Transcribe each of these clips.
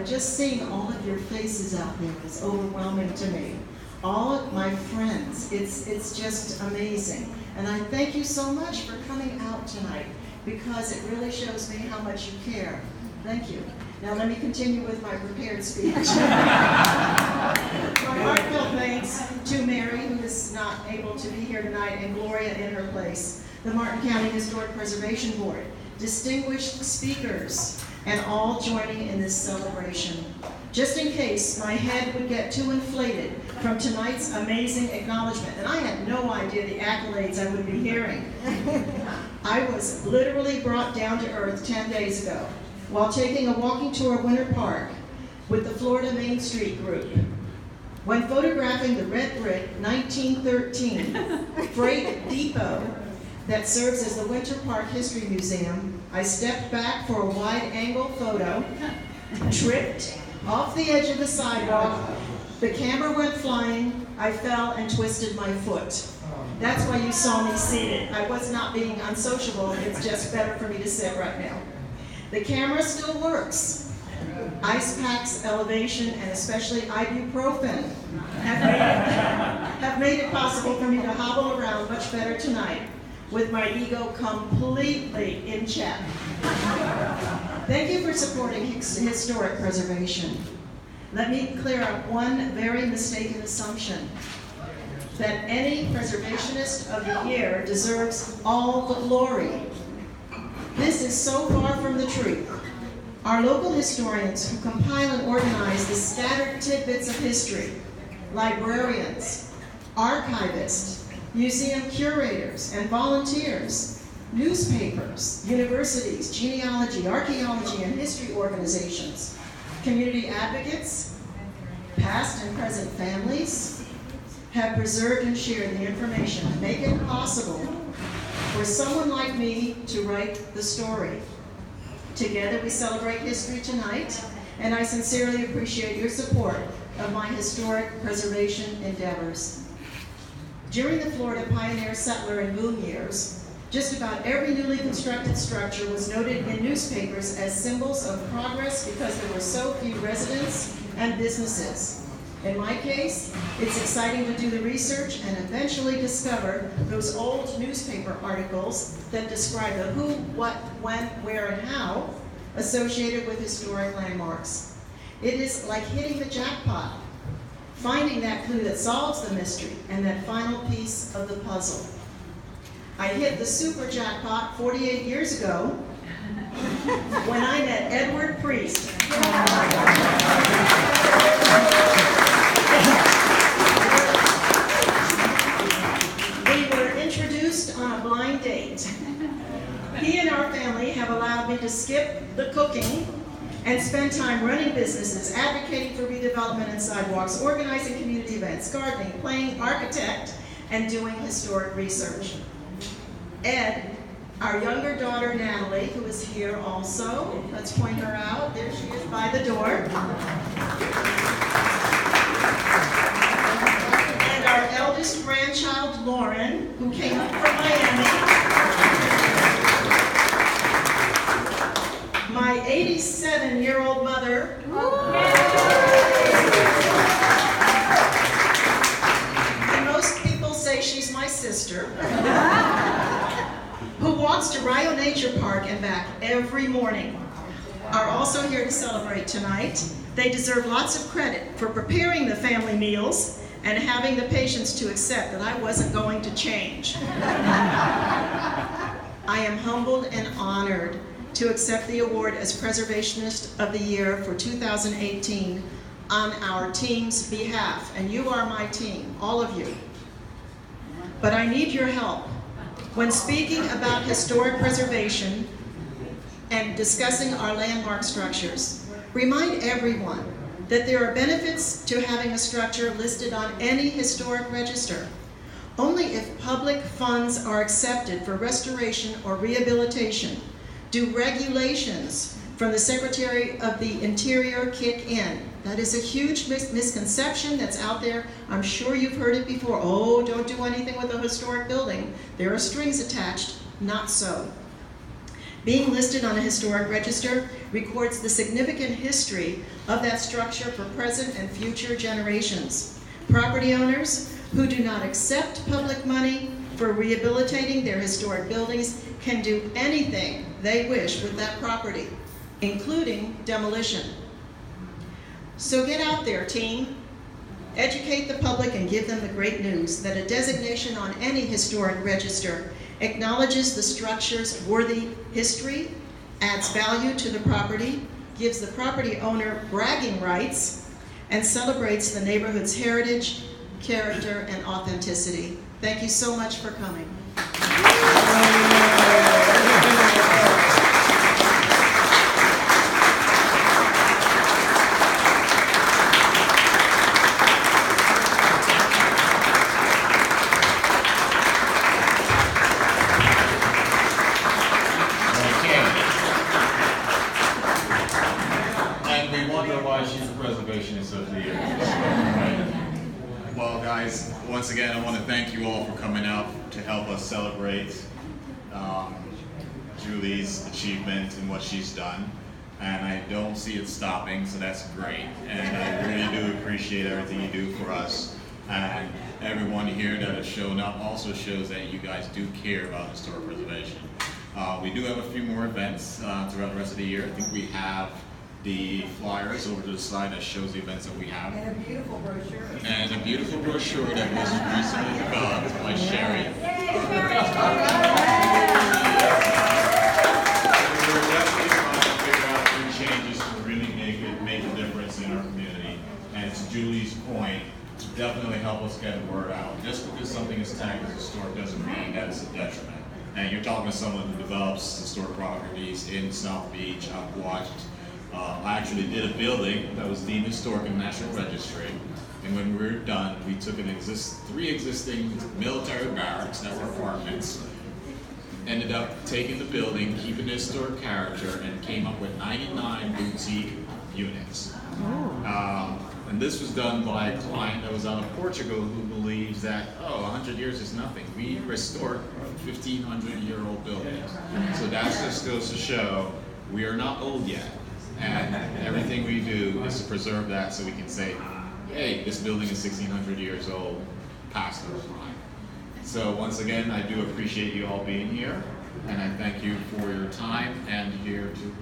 and just seeing all of your faces out there is overwhelming to me. All of my friends, it's just amazing. And I thank you so much for coming out tonight, because it really shows me how much you care. Thank you. Now let me continue with my prepared speech. My heartfelt thanks to Mary, who is not able to be here tonight, and Gloria in her place, the Martin County Historic Preservation Board, distinguished speakers, and all joining in this celebration. Just in case my head would get too inflated from tonight's amazing acknowledgement, and I had no idea the accolades I would be hearing. I was literally brought down to earth 10 days ago while taking a walking tour of Winter Park with the Florida Main Street group. When photographing the red brick 1913 freight depot that serves as the Winter Park History Museum, I stepped back for a wide-angle photo, tripped off the edge of the sidewalk, the camera went flying, I fell and twisted my foot. That's why you saw me seated. I was not being unsociable, it's just better for me to sit right now. The camera still works. Ice packs, elevation, and especially ibuprofen have made it possible for me to hobble around much better tonight with my ego completely in check. Thank you for supporting historic preservation. Let me clear up one very mistaken assumption, that any preservationist of the year deserves all the glory. This is so far from the truth. Our local historians who compile and organize the scattered tidbits of history, librarians, archivists, museum curators and volunteers, newspapers, universities, genealogy, archaeology, and history organizations, community advocates, past and present families, have preserved and shared the information to make it possible for someone like me to write the story. Together we celebrate history tonight, and I sincerely appreciate your support of my historic preservation endeavors. During the Florida pioneer, settler, and boom years, just about every newly constructed structure was noted in newspapers as symbols of progress because there were so few residents and businesses. In my case, it's exciting to do the research and eventually discover those old newspaper articles that describe the who, what, when, where, and how associated with historic landmarks. It is like hitting the jackpot, finding that clue that solves the mystery and that final piece of the puzzle. I hit the super jackpot 48 years ago when I met Edward Preast. We were introduced on a blind date. He and our family have allowed me to skip the cooking and spend time running businesses, advocating for redevelopment and sidewalks, organizing community events, gardening, playing architect, and doing historic research. Ed, our younger daughter Natalie, who is here also, let's point her out, there she is by the door. And our eldest grandchild Lauren, who came up from Miami. My 87-year-old mother, and most people say she's my sister, who walks to Rio Nature Park and back every morning, are also here to celebrate tonight. They deserve lots of credit for preparing the family meals and having the patience to accept that I wasn't going to change. I am humbled and honored to accept the award as Preservationist of the Year for 2018 on our team's behalf. And you are my team, all of you. But I need your help. When speaking about historic preservation and discussing our landmark structures, remind everyone that there are benefits to having a structure listed on any historic register. Only if public funds are accepted for restoration or rehabilitation do regulations from the Secretary of the Interior kick in. That is a huge misconception that's out there. I'm sure you've heard it before. Oh, don't do anything with a historic building. There are strings attached. Not so. Being listed on a historic register records the significant history of that structure for present and future generations. Property owners who do not accept public money for rehabilitating their historic buildings can do anything they wish with that property, including demolition. So get out there, team. Educate the public and give them the great news that a designation on any historic register acknowledges the structure's worthy history, adds value to the property, gives the property owner bragging rights, and celebrates the neighborhood's heritage, character, and authenticity. Thank you so much for coming. She's the Preservationist of the Year. Well, guys, once again, I want to thank you all for coming out to help us celebrate Julie's achievement and what she's done. And I don't see it stopping, so that's great. And I really do appreciate everything you do for us. And everyone here that has shown up also shows that you guys do care about historic preservation. We do have a few more events throughout the rest of the year. I think we have the flyers over to the side that shows the events that we have. And a beautiful brochure. And a beautiful brochure that was recently developed by Sherry. We're definitely trying to figure out some changes to really make a difference in our community. And to Julie's point, to definitely help us get the word out. Just because something is tagged as historic doesn't mean that it's a detriment. And you're talking to someone who develops historic properties in South Beach. I've watched. I actually did a building that was deemed historic in the National Registry, and when we were done, we took three existing military barracks that were apartments, ended up taking the building, keeping the historic character, and came up with 99 boutique units. And this was done by a client that was out of Portugal who believes that, 100 years is nothing. We restored 1,500-year-old buildings. So that just goes to show we are not old yet. And everything we do is to preserve that so we can say, hey, this building is 1,600 years old, past our time. So once again, I do appreciate you all being here, and I thank you for your time, and here to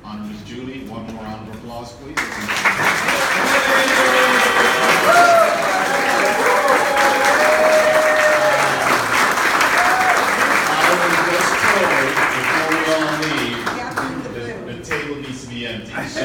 honor Ms. Julie. One more round of applause, please. Before we all leave, the table needs to be empty. So